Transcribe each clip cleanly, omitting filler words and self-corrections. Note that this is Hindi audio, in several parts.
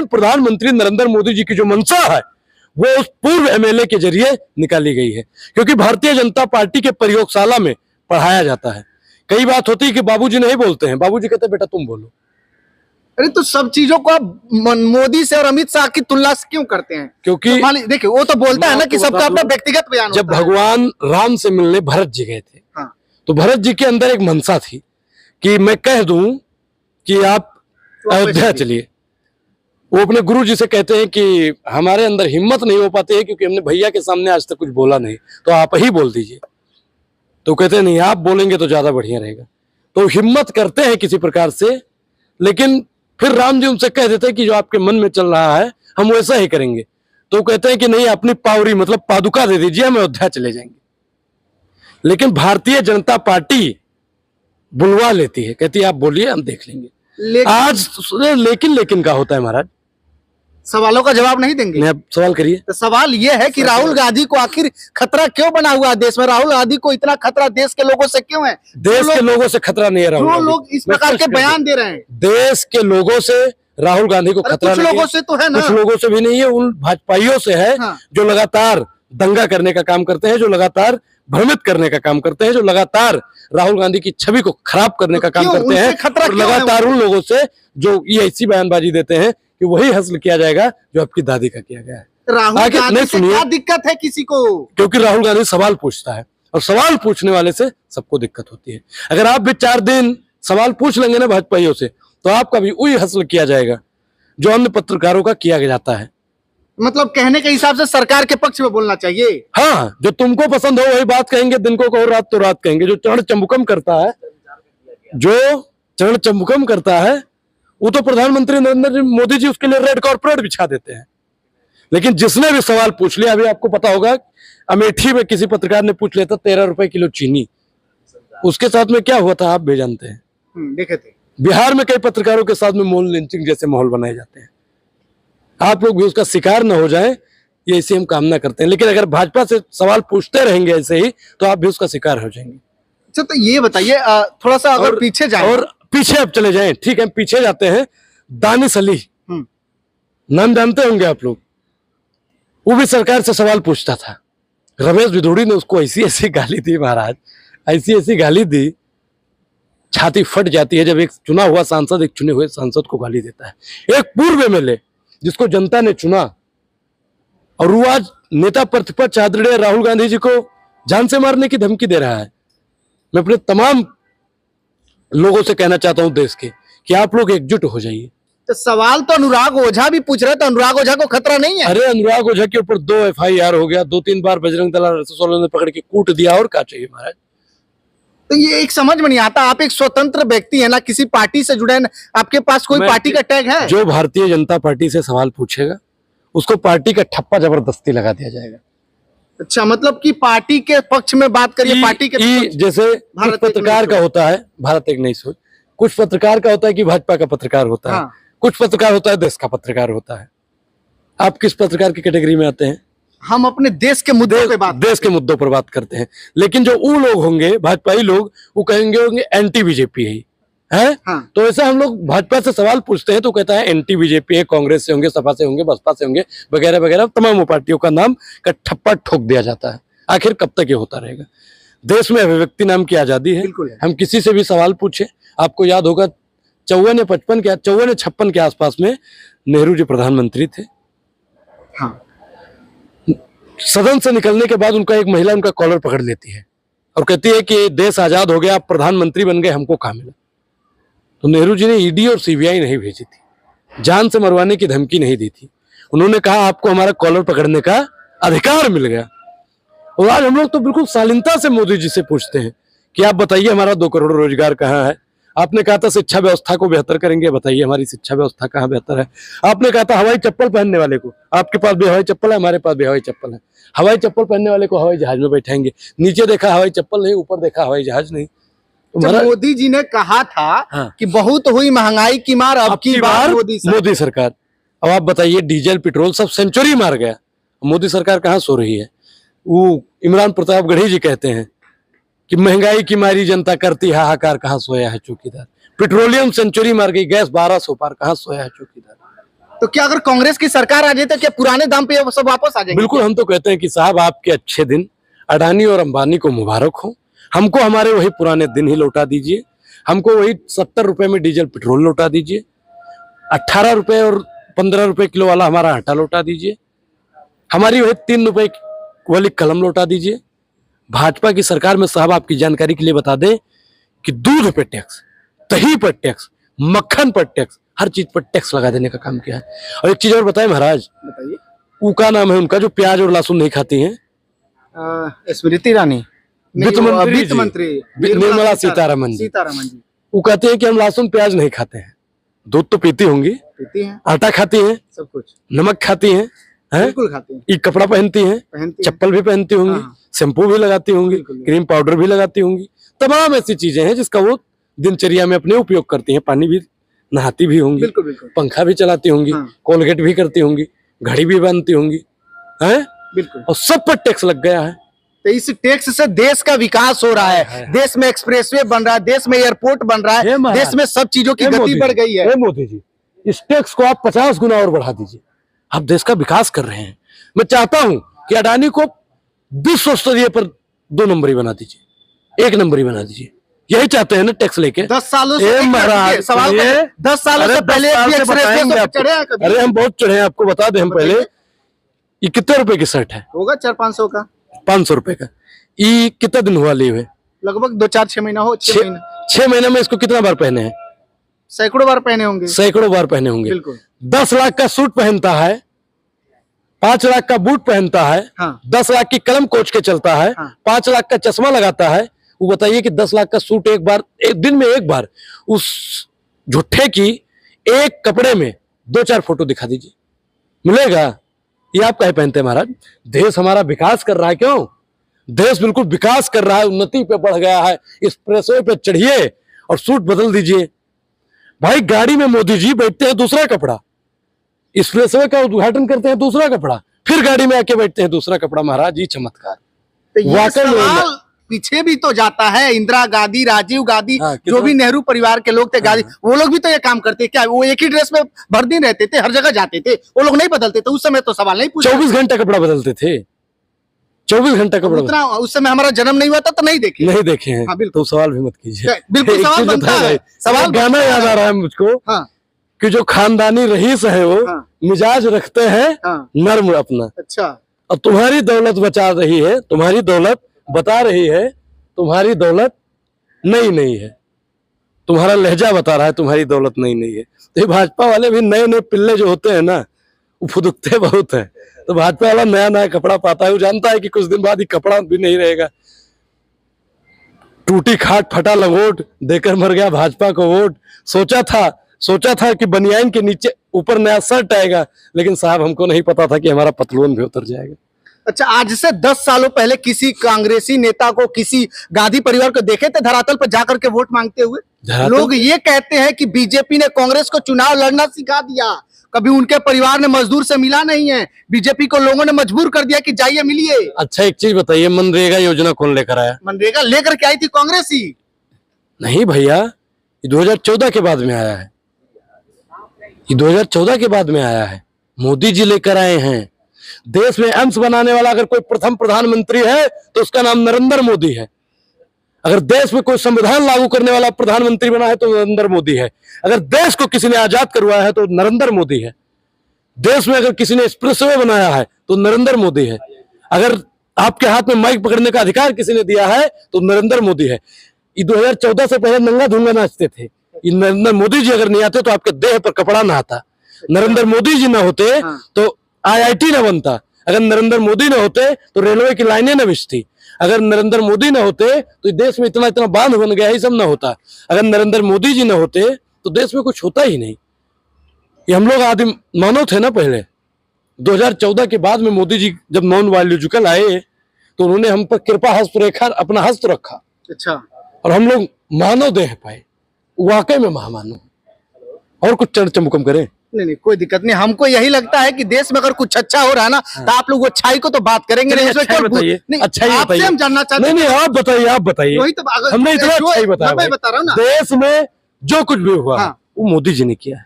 लेकिन प्रधानमंत्री नरेंद्र मोदी जी की जो मंशा है वो उस पूर्व एमएलए के जरिए निकाली गई है, क्योंकि भारतीय जनता पार्टी के प्रयोगशाला में पढ़ाया जाता है। कई बात होती है कि बाबूजी नहीं बोलते हैं, बाबूजी कहते हैं बेटा तुम बोलो। अरे तो सब चीजों को आप मोदी से और अमित शाह की तुलना से क्यों करते हैं? क्योंकि तो देखिए वो तो बोलता है ना कि सबका अपना व्यक्तिगत बयान जब होता है। भगवान राम से मिलने भरत जी गए थे, हाँ। तो भरत जी के अंदर एक मनसा थी कि मैं कह दूं कि आप अयोध्या चलिए। वो अपने गुरु जी से कहते हैं कि हमारे अंदर हिम्मत नहीं हो पाती है क्योंकि हमने भैया के सामने आज तक कुछ बोला नहीं, तो आप ही बोल दीजिए। तो कहते हैं नहीं आप बोलेंगे तो ज्यादा बढ़िया रहेगा। तो हिम्मत करते हैं किसी प्रकार से, लेकिन फिर राम जी उनसे कह देते हैं कि जो आपके मन में चल रहा है हम वैसा ही करेंगे। तो कहते हैं कि नहीं अपनी पावरी मतलब पादुका दे दीजिए, हम अयोध्या चले जाएंगे। लेकिन भारतीय जनता पार्टी बुलवा लेती है, कहती है आप बोलिए हम देख लेंगे। आज लेकिन का होता है महाराज, सवालों का जवाब नहीं देंगे। नहीं, आप सवाल करिए। तो सवाल ये है कि राहुल गांधी को आखिर खतरा क्यों बना हुआ है देश में? राहुल गांधी को इतना खतरा देश के लोगों से क्यों है? देश के लोगों से खतरा नहीं है राहुल गांधी। लोग इस प्रकार के बयान दे रहे हैं। देश के लोगों से राहुल गांधी को खतरा कुछ लोगों से तो है ना, कुछ लोगों से भी नहीं है, उन भाजपाइयों से है। हाँ। जो लगातार दंगा करने का काम करते हैं, जो लगातार भ्रमित करने का काम करते हैं, जो लगातार राहुल गांधी की छवि को खराब करने का काम करते हैं, और लगातार उन लोगों से जो ये ऐसी बयानबाजी देते हैं कि वही हासिल किया जाएगा जो आपकी दादी का किया गया है। राहुल गांधी से क्या दिक्कत है किसी को? क्योंकि राहुल गांधी सवाल पूछता है और सवाल पूछने वाले से सबको दिक्कत होती है। अगर आप भी 4 दिन सवाल पूछ लेंगे ना भाजपाइयों से, तो आपका भी वही हासिल किया जाएगा जो अन्य पत्रकारों का किया जाता है। मतलब कहने के हिसाब से सरकार के पक्ष में बोलना चाहिए। हाँ, जो तुमको पसंद हो वही बात कहेंगे, दिन को कहो रात तो रात कहेंगे। जो चरण चंबुकम करता है वो तो प्रधानमंत्री नरेंद्र मोदी जी उसके लिए रेड कॉर्पोरेट बिछा देते हैं। लेकिन जिसने भी सवाल पूछ लिया, अभी आपको पता होगा अमेठी में किसी पत्रकार ने पूछ लिया था 13 रुपए किलो चीनी, उसके साथ में क्या हुआ था आप भी जानते हैं। देखे थे बिहार में कई पत्रकारों के साथ में मॉब लिंचिंग जैसे माहौल बनाए जाते हैं। आप लोग भी उसका शिकार न हो जाए, ये इसे हम कामना करते हैं। लेकिन अगर भाजपा से सवाल पूछते रहेंगे ऐसे ही, तो आप भी उसका शिकार हो जाएंगे। अच्छा, तो ये बताइए थोड़ा सा अगर पीछे जाए, और पीछे अब चले जाएं, ठीक है पीछे जाते हैं। दानिश अली नाम जानते होंगे आप लोग, वो भी सरकार से सवाल पूछता था। रमेश भिदोड़ी ने उसको ऐसी ऐसी गाली दी महाराज, ऐसी ऐसी गाली दी, छाती फट जाती है जब एक चुना हुआ सांसद एक चुने हुए सांसद को गाली देता है। एक पूर्व एमएलए जिसको जनता ने चुना, और वो आज नेता प्रतिपक्ष आदरणीय राहुल गांधी जी को जान से मारने की धमकी दे रहा है। मैं अपने तमाम लोगों से कहना चाहता हूं देश के कि आप लोग एकजुट हो जाइए। तो सवाल तो अनुराग ओझा भी पूछ रहे थे, अनुराग ओझा को खतरा नहीं है? अरे अनुराग ओझा के ऊपर 2 FIR हो गया, 2-3 बार बजरंग दल ने पकड़ के कूट दिया, और क्या चाहिए महाराज। तो ये एक समझ में नहीं आता, आप एक स्वतंत्र व्यक्ति है ना, किसी पार्टी से जुड़े हैं, आपके पास कोई पार्टी का टैग है? जो भारतीय जनता पार्टी से सवाल पूछेगा उसको पार्टी का ठप्पा जबरदस्ती लगा दिया जाएगा। अच्छा, मतलब कि पार्टी के पक्ष में बात करिए, पार्टी के जैसे कुछ पत्रकार का होता है भारत एक नई सोच, कुछ पत्रकार का होता है कि भाजपा का पत्रकार होता है, कुछ पत्रकार होता है देश का पत्रकार होता है। आप किस पत्रकार की कैटेगरी में आते हैं? हम अपने देश के मुद्दों पर बात करते हैं। लेकिन जो वो लोग होंगे भाजपाई लोग, वो कहेंगे एंटी बीजेपी है। हाँ। तो ऐसे हम लोग भाजपा से सवाल पूछते हैं तो कहता है एंटी बीजेपी है, कांग्रेस से होंगे, सपा से होंगे, बसपा से होंगे, वगैरह वगैरह, तमाम पार्टियों का नाम का ठप्पा ठोक दिया जाता है। आखिर कब तक ये होता रहेगा? देश में अभिव्यक्ति नाम की आजादी है, हम किसी से भी सवाल पूछे। आपको याद होगा 54 या 56 के आसपास में नेहरू जी प्रधानमंत्री थे। हाँ। सदन से निकलने के बाद उनका एक महिला उनका कॉलर पकड़ लेती है और कहती है कि देश आजाद हो गया, आप प्रधानमंत्री बन गए, हमको कहाँ मिला? तो नेहरू जी ने ईडी और सीबीआई नहीं भेजी थी, जान से मरवाने की धमकी नहीं दी थी। उन्होंने कहा आपको हमारा कॉलर पकड़ने का अधिकार मिल गया। और आज हम लोग तो बिल्कुल शालीनता से मोदी जी से पूछते हैं कि आप बताइए हमारा 2 करोड़ रोजगार कहाँ है? आपने कहा था शिक्षा व्यवस्था को बेहतर करेंगे, बताइए हमारी शिक्षा व्यवस्था कहाँ बेहतर है? आपने कहा था हवाई चप्पल पहनने वाले को, आपके पास भी हवाई चप्पल है, हमारे पास भी हवाई चप्पल है, हवाई चप्पल पहनने वाले को हवाई जहाज में बैठाएंगे। नीचे देखा हवाई चप्पल नहीं, ऊपर देखा हवाई जहाज नहीं। मोदी जी ने कहा था कि बहुत हुई महंगाई की मार, अब की बार मोदी सरकार। अब आप बताइए डीजल पेट्रोल सब सेंचुरी मार गया, मोदी सरकार कहाँ सो रही है? वो इमरान प्रतापगढ़ी जी कहते हैं कि महंगाई की मारी जनता करती हाहाकार, कहाँ सोया है चौकीदार? पेट्रोलियम सेंचुरी मार गई, गैस 1200 पार, कहाँ सोया है चौकीदार? तो क्या अगर कांग्रेस की सरकार आ जाए तो क्या पुराने दाम पे ये सब वापस आ जाएंगे? बिल्कुल, हम तो कहते हैं कि साहब आपके अच्छे दिन अडानी और अंबानी को मुबारक हो। हमको हमारे वही पुराने दिन ही लौटा दीजिए। हमको वही 70 रुपए में डीजल पेट्रोल लौटा दीजिए। 18 रुपए और 15 रुपए किलो वाला हमारा आटा लौटा दीजिए। हमारी वही 3 रुपए वाली कलम लौटा दीजिए। भाजपा की सरकार में साहब आपकी जानकारी के लिए बता दें कि दूध पे टैक्स, दही पर टैक्स, मक्खन पर टैक्स, हर चीज पर टैक्स लगा देने का काम किया है। और एक चीज और बताएं महाराज, बताइए। उनका नाम है उनका जो प्याज और लहसुन नहीं खाती हैं, स्मृति ईरानी, वित्त मंत्री वित्त जी। मंत्री निर्मला सीतारमन जी। सीतारमन जी वो कहते हैं कि हम लहसुन प्याज नहीं खाते हैं। दूध तो पीती होंगी, पीती हैं, आटा खाती हैं, सब कुछ नमक खाती हैं, हैं? बिल्कुल खाती हैं, ये कपड़ा पहनती हैं, पहनती हैं। चप्पल भी पहनती होंगी, हाँ। शैम्पू भी लगाती होंगी, बिल्कुल। क्रीम पाउडर भी लगाती होंगी। तमाम ऐसी चीजें हैं जिसका वो दिनचर्या में अपने उपयोग करती हैं। पानी भी नहाती भी होंगी, बिल्कुल बिल्कुल पंखा भी चलाती होंगी, हाँ। कोलगेट भी करती होंगी, घड़ी भी बांधती होंगी, हैं? बिल्कुल। और सब पर टैक्स लग गया है। तो इस टैक्स से देश का विकास हो रहा है, देश में एक्सप्रेसवे बन रहा है, देश में एयरपोर्ट बन रहा हे है, महाराज। देश में सब चीजों की हे गति मोदी बढ़ जी, गई है। हे मोदी जी, इस टैक्स को आप 50 गुना और बढ़ा दीजिए। आप देश का विकास कर रहे हैं। मैं चाहता हूं कि अडानी को विश्व स्तरीय पर 2 नंबरी बना दीजिए, 1 नंबरी बना दीजिए। यही चाहते हैं ना टैक्स लेके। 10 सालों ए से महाराज, सवाल ये 10 सालों से पहले साल भी से एक्सप्रेसवे बताएंगे से आपको। चढ़े हैं कभी? अरे हम बहुत चढ़े हैं, आपको बता दें हम पहले। ये कितने रुपए की शर्ट है? होगा 400-500 का, 500 रुपए का। ये कितना दिन हुआ लिए हुए? लगभग 2-4-6 महीना हो, 6 महीने, 6 महीने में इसको कितना बार पहने हैं? सैकड़ों बार पहने होंगे। सैकड़ों बार पहने होंगे। बिल्कुल। 10 लाख का सूट पहनता है, 5 लाख का बूट पहनता है, हाँ। 10 लाख की कलम कोच के चलता है, हाँ। 5 लाख का चश्मा लगाता है। वो बताइए कि 10 लाख का सूट एक बार, एक दिन में एक बार, उस झुट्ठे की एक कपड़े में 2-4 फोटो दिखा दीजिए, मिलेगा? ये आप कहे पहनते हैं महाराज? देश हमारा विकास कर रहा है। क्यों? देश बिल्कुल विकास कर रहा है, उन्नति पे बढ़ गया है। एक्सप्रेसवे पे चढ़िए और सूट बदल दीजिए। भाई गाड़ी में मोदी जी बैठते हैं दूसरा कपड़ा, एक्सप्रेसवे का उद्घाटन करते हैं दूसरा कपड़ा, फिर गाड़ी में आके बैठते हैं दूसरा कपड़ा। महाराज ये चमत्कार। तो ये वाकई में सवाल पीछे भी तो जाता है। इंदिरा गांधी, राजीव गांधी, हाँ, जो भी नेहरू परिवार के लोग थे, गांधी, वो लोग भी तो ये काम करते। क्या वो एक ही ड्रेस में भर दिन रहते थे, हर जगह जाते थे? वो लोग नहीं बदलते थे? उस समय तो सवाल नहीं पूछा। 24 घंटा कपड़ा बदलते थे, 24 घंटा कपड़ा उतना उस समय हमारा जन्म नहीं हुआ था तो नहीं देखे। नहीं देखे हैं। हाँ, बिल्कुल। तो सवाल भी मत कीजिए। बिल्कुल एक सवाल चीज बनता बता है, रहे, सवाल गाना बनता याद है। आ रहा है मुझको हाँ, कि जो खानदानी रईस है वो हाँ। मिजाज रखते हैं हाँ। नर्म अपना। अच्छा। और तुम्हारी दौलत बचा रही है, तुम्हारी दौलत बता रही है, तुम्हारी दौलत नई नहीं है। तुम्हारा लहजा बता रहा है तुम्हारी दौलत नई नहीं है। तो ये भाजपा वाले भी नए नए पिल्ले जो होते हैं ना, वो फुदकते बहुत है। तो भाजपा वाला नया नया कपड़ा पाता है, वो जानता है कि कुछ दिन बाद ये कपड़ा भी नहीं रहेगा। टूटी खाट फटा लंगोट देकर मर गया भाजपा को वोट। सोचा था कि बनियान के नीचे ऊपर नया शर्ट आएगा, लेकिन साहब हमको नहीं पता था कि हमारा पतलून भी उतर जाएगा। अच्छा, आज से 10 सालों पहले किसी कांग्रेसी नेता को, किसी गांधी परिवार को देखे थे धरातल पर जाकर के वोट मांगते हुए? लोग ये कहते हैं कि बीजेपी ने कांग्रेस को चुनाव लड़ना सिखा दिया। कभी उनके परिवार ने मजदूर से मिला नहीं है, बीजेपी को लोगों ने मजबूर कर दिया कि जाइए मिलिए। अच्छा एक चीज बताइए, मनरेगा योजना कौन लेकर आया? मनरेगा लेकर के आई थी कांग्रेस ही। नहीं भैया, ये 2014 के बाद में आया है। ये 2014 के बाद में आया है। मोदी जी लेकर आए हैं। देश में एम्स बनाने वाला अगर कोई प्रथम प्रधानमंत्री है तो उसका नाम नरेंद्र मोदी है। अगर देश में कोई संविधान लागू करने वाला प्रधानमंत्री बना है तो नरेंद्र मोदी है। अगर देश को किसी ने आजाद करवाया है तो नरेंद्र मोदी है। देश में अगर किसी ने एक्सप्रेसवे बनाया है तो नरेंद्र मोदी है। अगर आपके हाथ में माइक पकड़ने का अधिकार किसी ने दिया है तो नरेंद्र मोदी है। ये 2014 से पहले नंगा धुंगा नाचते थे। ये नरेंद्र मोदी जी अगर नहीं आते तो आपके देह पर कपड़ा ना आता। नरेंद्र मोदी जी ना होते तो IIT ना बनता। अगर नरेंद्र मोदी ना होते तो रेलवे की लाइनें न बिछती। अगर नरेंद्र मोदी ना होते तो देश में इतना इतना बांध बन गया, ये सब ना होता। अगर नरेंद्र मोदी जी ना होते तो देश में कुछ होता ही नहीं। ये हम लोग आदि मानव थे ना पहले। 2014 के बाद में मोदी जी जब नॉन बायोलॉजिकल आए तो उन्होंने हम पर कृपा हस्त रेखा अपना हस्त रखा। अच्छा। और हम लोग मानव देह पाए, वाकई में महामानव। और कुछ चमकम करें? नहीं, कोई दिक्कत नहीं। हमको यही लगता है कि देश में अगर कुछ अच्छा हो रहा है ना तो आप लोग वो अच्छाई को तो बात करेंगे। नहीं, अच्छाई बताइए, अच्छाई बताइए। हम जानना चाहते नहीं, आप बताइए। वही तो हमने इतना अच्छाई बताया। मैं बता रहा हूँ ना, देश में जो कुछ भी हुआ वो मोदी जी ने किया है।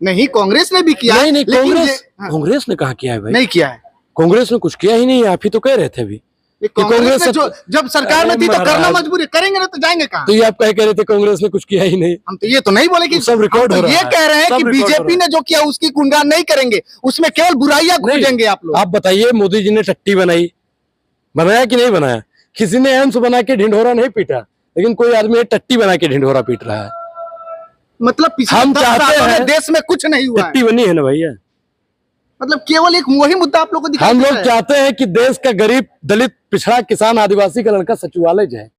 नहीं, कांग्रेस ने भी किया है, नहीं नहीं, लेकिन कांग्रेस ने कहा किया है भाई? नहीं किया है। कांग्रेस ने कुछ किया ही नहीं, आप ही तो कह रहे थे अभी। कांग्रेस ने जो जब सरकार में अरे थी तो करना महाराज। मजबूरी, करेंगे ना तो जाएंगे कहाँ? तो ये आप कह रहे थे कांग्रेस ने कुछ किया ही नहीं। हम तो ये तो नहीं बोले कि सब रिकॉर्ड हम हो तो रहा ये है। कह रहे हैं सब कि रिकॉर्ड हो बीजेपी रहा ने जो किया उसकी गुणगान नहीं करेंगे, उसमें केवल बुराइयां नहीं, खोजेंगे आप लोग। आप बताइए, मोदी जी ने टट्टी बनाई, बनाया कि नहीं बनाया? किसी ने एम्स बना के ढिंढोरा नहीं पीटा, लेकिन कोई आदमी टट्टी बना के ढिंढोरा पीट रहा है। मतलब पिछले हम 10 चाहते सालों में हैं- देश में कुछ नहीं हुआ है। टट्टी बनी है ना भैया। मतलब केवल एक वही मुद्दा आप लोग को दिखाई हम दे लोग रहा है। चाहते हैं कि देश का गरीब, दलित, पिछड़ा, किसान, आदिवासी का लड़का सचिवालय जाए।